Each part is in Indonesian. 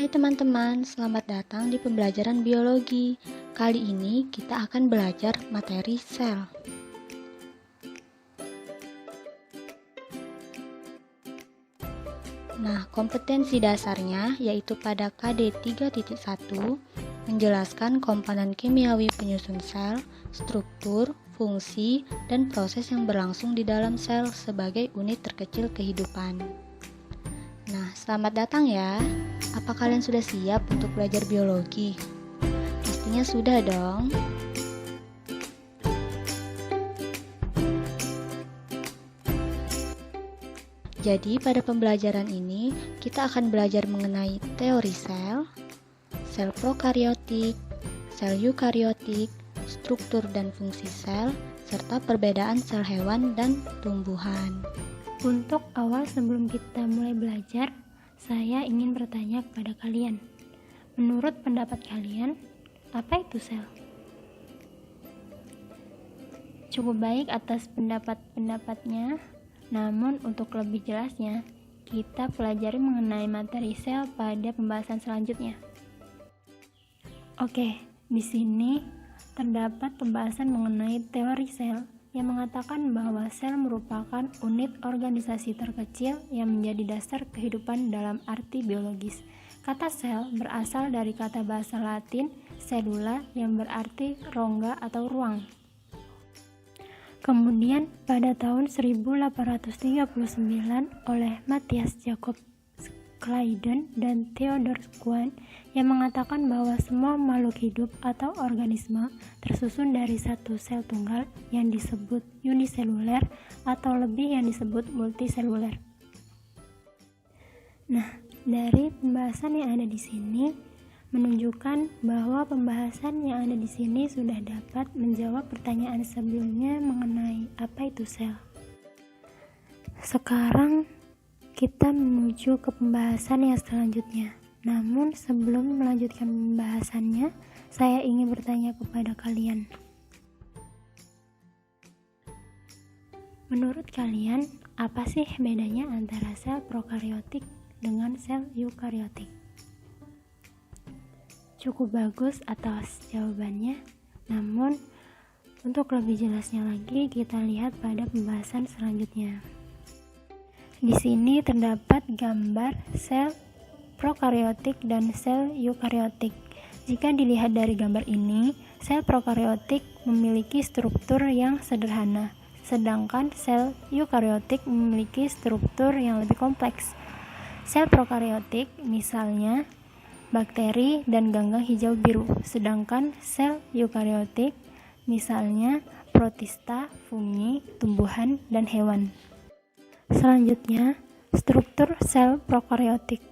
Hai teman-teman, selamat datang di pembelajaran biologi. Kali ini kita akan belajar materi sel. Nah, kompetensi dasarnya yaitu pada KD 3.1 menjelaskan komponen kimiawi penyusun sel, struktur, fungsi, dan proses yang berlangsung di dalam sel sebagai unit terkecil kehidupan. Nah, selamat datang ya. Apa kalian sudah siap untuk belajar biologi? Pastinya sudah dong. Jadi, pada pembelajaran ini, kita akan belajar mengenai teori sel, sel prokariotik, sel eukariotik, struktur dan fungsi sel, serta perbedaan sel hewan dan tumbuhan. Untuk awal sebelum kita mulai belajar, saya ingin bertanya kepada kalian. Menurut pendapat kalian, apa itu sel? Cukup baik atas pendapat-pendapatnya, namun untuk lebih jelasnya, kita pelajari mengenai materi sel pada pembahasan selanjutnya. Oke, di sini terdapat pembahasan mengenai teori sel yang mengatakan bahwa sel merupakan unit organisasi terkecil yang menjadi dasar kehidupan dalam arti biologis. Kata sel berasal dari kata bahasa Latin cellula yang berarti rongga atau ruang. Kemudian pada tahun 1839 oleh Matthias Jakob Schleiden dan Theodor Schwann yang mengatakan bahwa semua makhluk hidup atau organisme tersusun dari satu sel tunggal yang disebut uniseluler atau lebih yang disebut multiseluler. Nah, dari pembahasan yang ada di sini menunjukkan bahwa pembahasan yang ada di sini sudah dapat menjawab pertanyaan sebelumnya mengenai apa itu sel. Sekarang kita menuju ke pembahasan yang selanjutnya. Namun sebelum melanjutkan pembahasannya, saya ingin bertanya kepada kalian. Menurut kalian, apa sih bedanya antara sel prokariotik dengan sel eukariotik? Cukup bagus atas jawabannya, namun untuk lebih jelasnya lagi kita lihat pada pembahasan selanjutnya. Di sini terdapat gambar sel prokariotik dan sel eukariotik. Jika dilihat dari gambar ini, sel prokariotik memiliki struktur yang sederhana, sedangkan sel eukariotik memiliki struktur yang lebih kompleks. Sel prokariotik misalnya bakteri dan ganggang hijau biru, sedangkan sel eukariotik misalnya protista, fungi, tumbuhan, dan hewan. Selanjutnya, struktur sel prokariotik.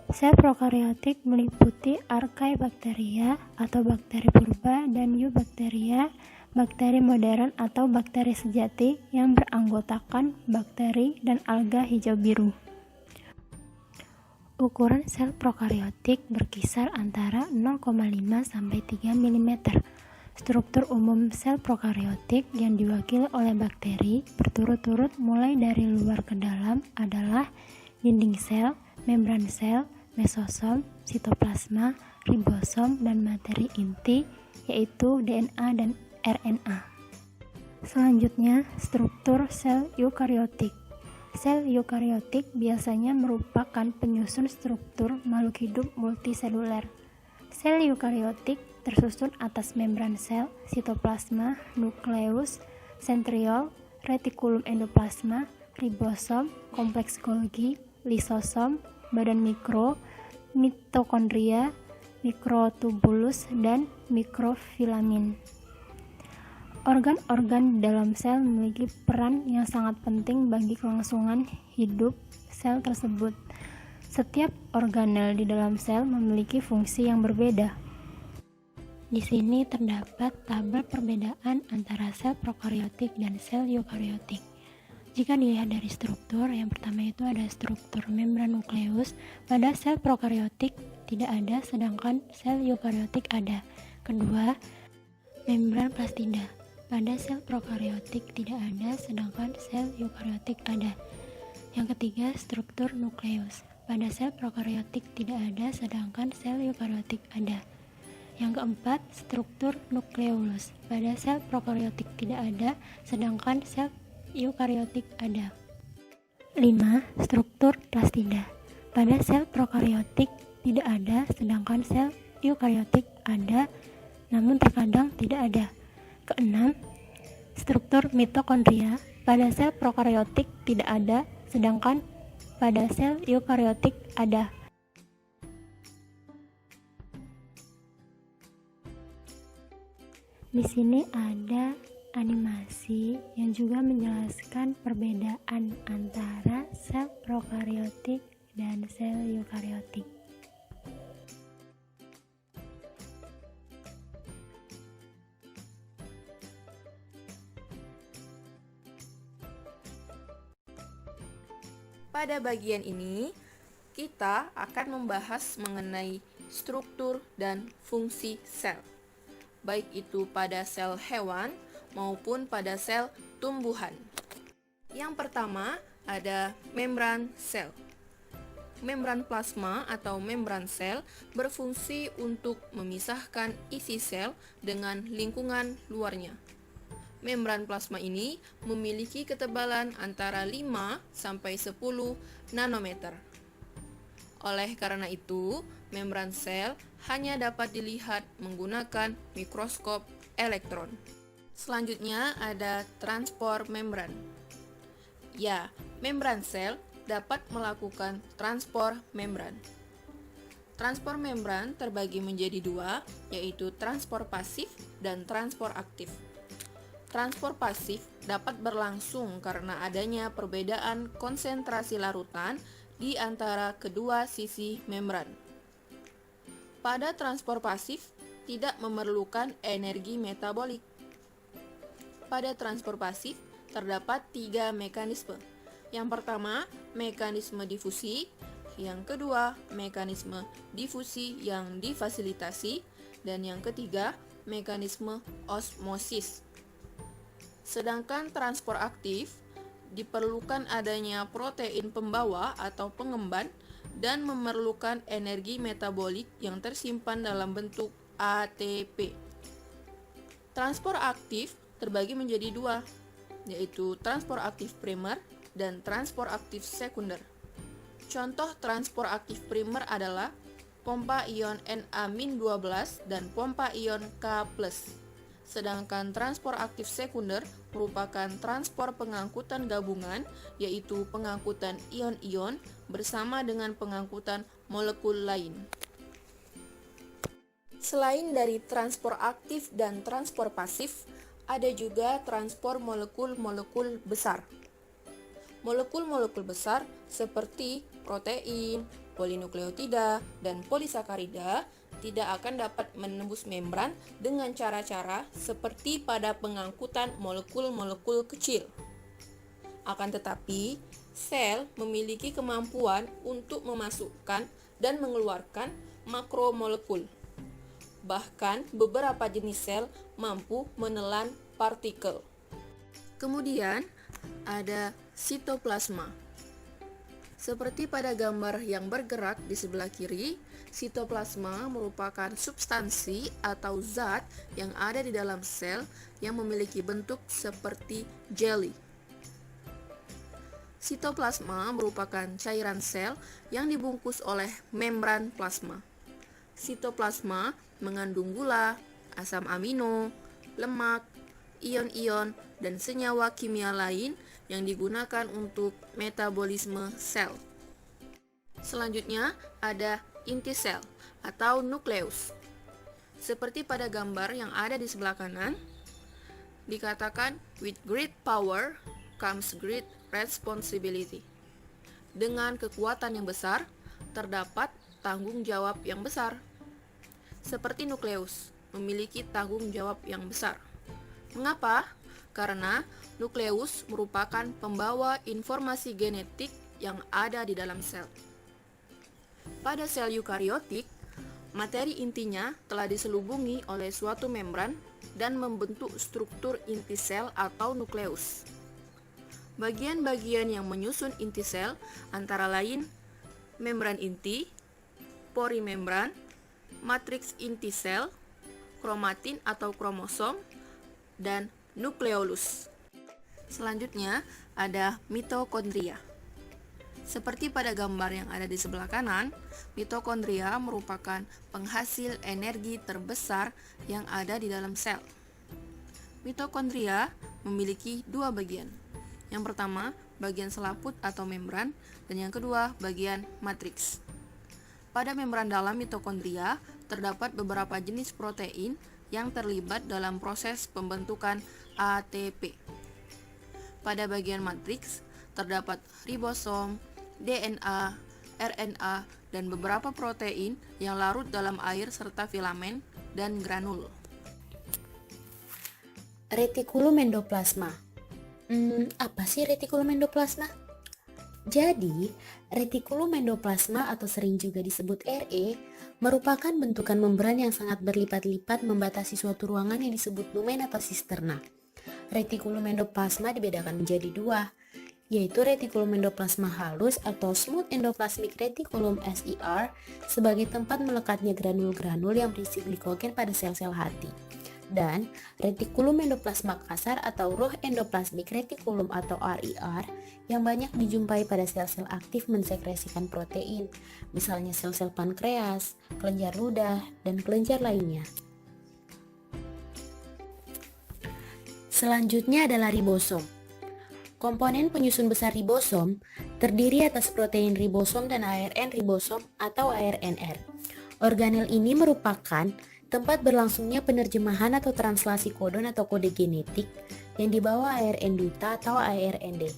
Sel prokariotik meliputi Archaebacteria atau bakteri purba dan Eubacteria, bakteri modern atau bakteri sejati yang beranggotakan bakteri dan alga hijau biru. Ukuran sel prokariotik berkisar antara 0,5 sampai 3 mm. Struktur umum sel prokariotik yang diwakili oleh bakteri berturut-turut mulai dari luar ke dalam adalah dinding sel, membran sel, mesosom, sitoplasma, ribosom, dan materi inti yaitu DNA dan RNA. Selanjutnya, struktur sel eukariotik. Sel eukariotik biasanya merupakan penyusun struktur makhluk hidup multiseluler. Sel eukariotik tersusun atas membran sel, sitoplasma, nukleus, sentriol, retikulum endoplasma, ribosom, kompleks Golgi, lisosom, badan mikro, mitokondria, mikrotubulus, dan mikrofilamin. Organ-organ dalam sel memiliki peran yang sangat penting bagi kelangsungan hidup sel tersebut. Setiap organel di dalam sel memiliki fungsi yang berbeda. Di sini terdapat tabel perbedaan antara sel prokariotik dan sel eukariotik. Jika dilihat dari struktur, yang pertama itu ada struktur membran nukleus. Pada sel prokariotik tidak ada, sedangkan sel eukariotik ada. Kedua, membran plastida. Pada sel prokariotik tidak ada, sedangkan sel eukariotik ada. Yang ketiga, struktur nukleus. pada sel prokariotik tidak ada, sedangkan sel eukariotik ada. Yang keempat, struktur nukleolus. Pada sel prokariotik tidak ada, sedangkan sel eukariotik ada. 5. Struktur plastida. Pada sel prokariotik tidak ada, sedangkan sel eukariotik ada, namun terkadang tidak ada. Keenam, struktur mitokondria. Pada sel prokariotik tidak ada, sedangkan pada sel eukariotik ada. Di sini ada animasi yang juga menjelaskan perbedaan antara sel prokariotik dan sel eukariotik. Pada bagian ini, kita akan membahas mengenai struktur dan fungsi sel, baik itu pada sel hewan maupun pada sel tumbuhan. Yang pertama ada membran sel. Membran plasma atau membran sel berfungsi untuk memisahkan isi sel dengan lingkungan luarnya. Membran plasma ini memiliki ketebalan antara 5 sampai 10 nanometer. Oleh karena itu, membran sel hanya dapat dilihat menggunakan mikroskop elektron. Selanjutnya ada transport membran. Ya, membran sel dapat melakukan transport membran. Transport membran terbagi menjadi dua, yaitu transport pasif dan transport aktif. Transport pasif dapat berlangsung karena adanya perbedaan konsentrasi larutan di antara kedua sisi membran. Pada transport pasif tidak memerlukan energi metabolik. Pada transport pasif terdapat 3 mekanisme. Yang pertama, mekanisme difusi. Yang kedua, mekanisme difusi yang difasilitasi. Dan yang ketiga, mekanisme osmosis. Sedangkan transport aktif diperlukan adanya protein pembawa atau pengemban dan memerlukan energi metabolik yang tersimpan dalam bentuk ATP. Transport aktif terbagi menjadi dua, yaitu transport aktif primer dan transport aktif sekunder. Contoh transport aktif primer adalah pompa ion Na-12 dan pompa ion K+. Sedangkan transport aktif sekunder merupakan transport pengangkutan gabungan, yaitu pengangkutan ion-ion bersama dengan pengangkutan molekul lain. Selain dari transport aktif dan transport pasif, ada juga transport molekul-molekul besar. Molekul-molekul besar seperti protein, polinukleotida, dan polisakarida tidak akan dapat menembus membran dengan cara-cara seperti pada pengangkutan molekul-molekul kecil. Akan tetapi, sel memiliki kemampuan untuk memasukkan dan mengeluarkan makromolekul. Bahkan, beberapa jenis sel mampu menelan partikel. Kemudian, ada sitoplasma. Seperti pada gambar yang bergerak di sebelah kiri, sitoplasma merupakan substansi atau zat yang ada di dalam sel yang memiliki bentuk seperti jelly. Sitoplasma merupakan cairan sel yang dibungkus oleh membran plasma. Sitoplasma mengandung gula, asam amino, lemak, ion-ion, dan senyawa kimia lain yang digunakan untuk metabolisme sel. Selanjutnya ada inti sel atau nukleus. Seperti pada gambar yang ada di sebelah kanan, dikatakan with great power comes great responsibility. Dengan kekuatan yang besar, terdapat tanggung jawab yang besar. Seperti nukleus, memiliki tanggung jawab yang besar. Mengapa? Karena nukleus merupakan pembawa informasi genetik yang ada di dalam sel. Pada sel eukariotik, materi intinya telah diselubungi oleh suatu membran dan membentuk struktur inti sel atau nukleus. Bagian-bagian yang menyusun inti sel antara lain membran inti, pori membran, matriks inti sel, kromatin atau kromosom, dan nukleolus. Selanjutnya ada mitokondria. Seperti pada gambar yang ada di sebelah kanan, mitokondria merupakan penghasil energi terbesar yang ada di dalam sel. Mitokondria memiliki dua bagian. Yang pertama, bagian selaput atau membran, dan yang kedua, bagian matriks. Pada membran dalam mitokondria, terdapat beberapa jenis protein yang terlibat dalam proses pembentukan ATP. Pada bagian matriks, terdapat ribosom, DNA, RNA, dan beberapa protein yang larut dalam air serta filamen dan granul. Retikulum endoplasma. Apa sih retikulum endoplasma? Jadi, retikulum endoplasma atau sering juga disebut RE merupakan bentukan membran yang sangat berlipat-lipat membatasi suatu ruangan yang disebut lumen atau sisterna. Retikulum endoplasma dibedakan menjadi dua, yaitu retikulum endoplasma halus atau smooth endoplasmic reticulum SER sebagai tempat melekatnya granul-granul yang berisi glikogen pada sel-sel hati, dan retikulum endoplasma kasar atau raw endoplasmic reticulum atau RER yang banyak dijumpai pada sel-sel aktif mensekresikan protein, misalnya sel-sel pankreas, kelenjar ludah, dan kelenjar lainnya. Selanjutnya adalah ribosom. Komponen penyusun besar ribosom terdiri atas protein ribosom dan ARN ribosom atau ARNR. Organel ini merupakan tempat berlangsungnya penerjemahan atau translasi kodon atau kode genetik yang dibawa ARN duta atau ARND.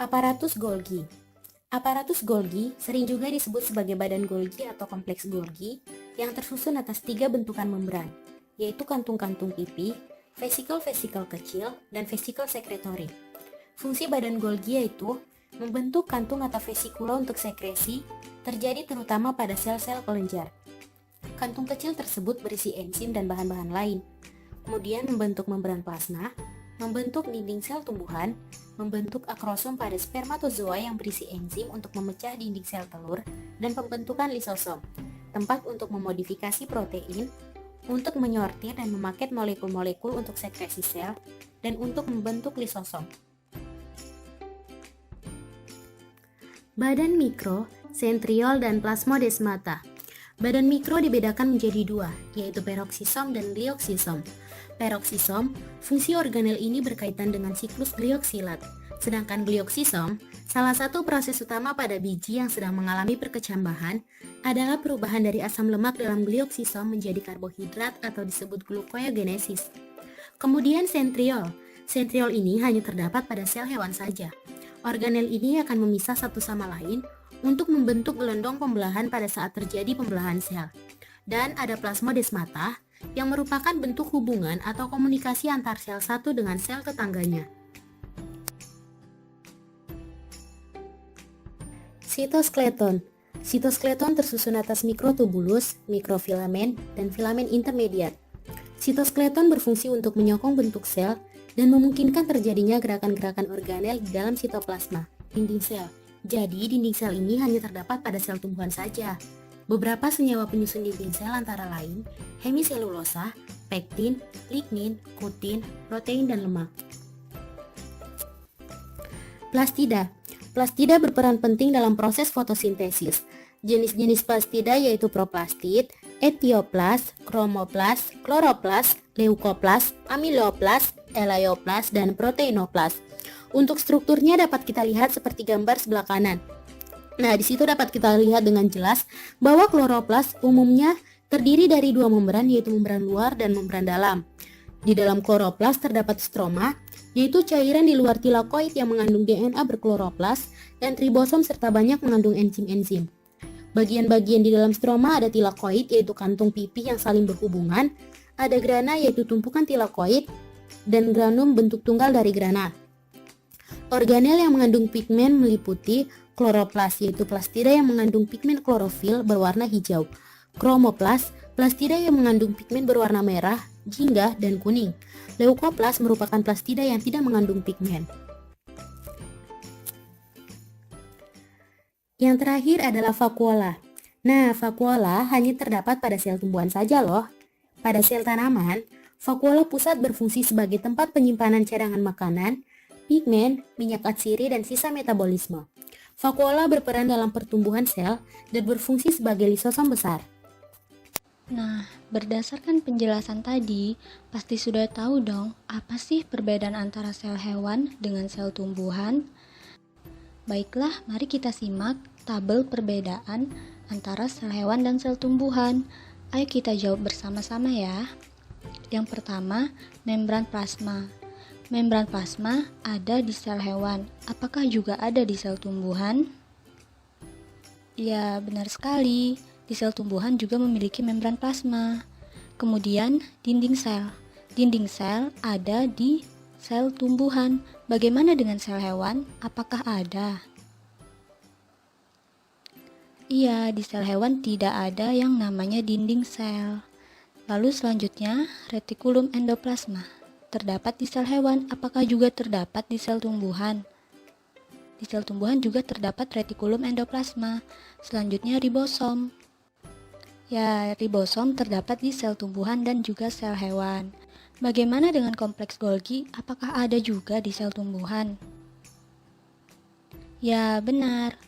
Aparatus Golgi. Aparatus Golgi sering juga disebut sebagai badan Golgi atau kompleks Golgi yang tersusun atas 3 bentukan membran, yaitu kantung-kantung pipi, vesikel-vesikel kecil, dan vesikel sekretory. Fungsi badan Golgi yaitu membentuk kantung atau vesikula untuk sekresi, terjadi terutama pada sel-sel kelenjar. Kantung kecil tersebut berisi enzim dan bahan-bahan lain. Kemudian membentuk membran plasma, membentuk dinding sel tumbuhan, membentuk akrosom pada spermatozoa yang berisi enzim untuk memecah dinding sel telur, dan pembentukan lisosom, tempat untuk memodifikasi protein, untuk menyortir dan memaket molekul-molekul untuk sekresi sel, dan untuk membentuk lisosom. Badan mikro, sentriol, dan plasmodesmata. Badan mikro dibedakan menjadi dua, yaitu peroksisom dan glioksisom. Peroksisom, fungsi organel ini berkaitan dengan siklus glioksilat. Sedangkan glioksisom, salah satu proses utama pada biji yang sedang mengalami perkecambahan adalah perubahan dari asam lemak dalam glioksisom menjadi karbohidrat atau disebut glukoneogenesis. Kemudian sentriol. Sentriol ini hanya terdapat pada sel hewan saja. Organel ini akan memisah satu sama lain untuk membentuk gelondong pembelahan pada saat terjadi pembelahan sel. Dan ada plasmodesmata yang merupakan bentuk hubungan atau komunikasi antar sel satu dengan sel tetangganya. Sitoskeleton. Sitoskeleton tersusun atas mikrotubulus, mikrofilamen, dan filamen intermediat. Sitoskeleton berfungsi untuk menyokong bentuk sel dan memungkinkan terjadinya gerakan-gerakan organel di dalam sitoplasma, dinding sel. Jadi, dinding sel ini hanya terdapat pada sel tumbuhan saja. Beberapa senyawa penyusun dinding sel antara lain hemiselulosa, pektin, lignin, kutin, protein, dan lemak. Plastida. Plastida berperan penting dalam proses fotosintesis. Jenis-jenis plastida yaitu proplastid, etioplast, kromoplast, kloroplast, leukoplast, amiloplast, elioplast, dan proteinoplast. Untuk strukturnya dapat kita lihat seperti gambar sebelah kanan. Nah, di situ dapat kita lihat dengan jelas bahwa kloroplast umumnya terdiri dari dua membran, yaitu membran luar dan membran dalam. Di dalam kloroplast terdapat stroma, yaitu cairan di luar tilakoid yang mengandung DNA berkloroplas dan ribosom serta banyak mengandung enzim-enzim. Bagian-bagian di dalam stroma ada tilakoid, yaitu kantung pipi yang saling berhubungan, ada grana yaitu tumpukan tilakoid, dan granum bentuk tunggal dari grana. Organel yang mengandung pigmen meliputi kloroplas, yaitu plastida yang mengandung pigmen klorofil berwarna hijau, kromoplast, plastida yang mengandung pigmen berwarna merah, jingga, dan kuning. Leukoplast merupakan plastida yang tidak mengandung pigmen. Yang terakhir adalah vakuola. Nah, vakuola hanya terdapat pada sel tumbuhan saja loh. Pada sel tanaman, vakuola pusat berfungsi sebagai tempat penyimpanan cadangan makanan, pigmen, minyak atsiri, dan sisa metabolisme. Vakuola berperan dalam pertumbuhan sel dan berfungsi sebagai lisosom besar. Nah, berdasarkan penjelasan tadi, pasti sudah tahu dong apa sih perbedaan antara sel hewan dengan sel tumbuhan? Baiklah, mari kita simak tabel perbedaan antara sel hewan dan sel tumbuhan. Ayo kita jawab bersama-sama ya. Yang pertama, membran plasma. Membran plasma ada di sel hewan. Apakah juga ada di sel tumbuhan? Ya, benar sekali. Di sel tumbuhan juga memiliki membran plasma. Kemudian, dinding sel. Dinding sel ada di sel tumbuhan. Bagaimana dengan sel hewan? Apakah ada? Iya, di sel hewan tidak ada yang namanya dinding sel. Lalu selanjutnya, retikulum endoplasma. Terdapat di sel hewan, apakah juga terdapat di sel tumbuhan? Di sel tumbuhan juga terdapat retikulum endoplasma. Selanjutnya, ribosom. Ya, ribosom terdapat di sel tumbuhan dan juga sel hewan. Bagaimana dengan kompleks Golgi? Apakah ada juga di sel tumbuhan? Ya, benar.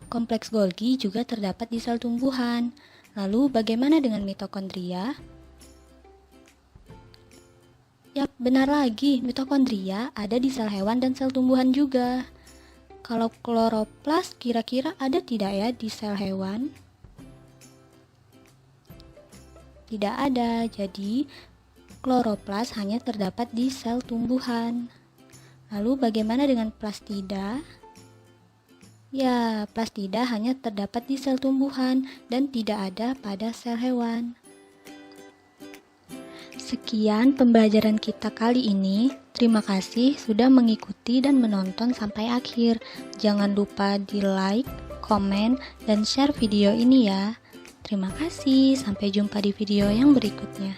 Kompleks Golgi juga terdapat di sel tumbuhan. Lalu, bagaimana dengan mitokondria? Yap, benar lagi. Mitokondria ada di sel hewan dan sel tumbuhan juga. Kalau kloroplas kira-kira ada tidak ya di sel hewan? Tidak ada, jadi kloroplas hanya terdapat di sel tumbuhan. Lalu bagaimana dengan plastida? Ya, plastida hanya terdapat di sel tumbuhan dan tidak ada pada sel hewan. Sekian pembelajaran kita kali ini. Terima kasih sudah mengikuti dan menonton sampai akhir. Jangan lupa di like, komen, dan share video ini ya. Terima kasih, sampai jumpa di video yang berikutnya.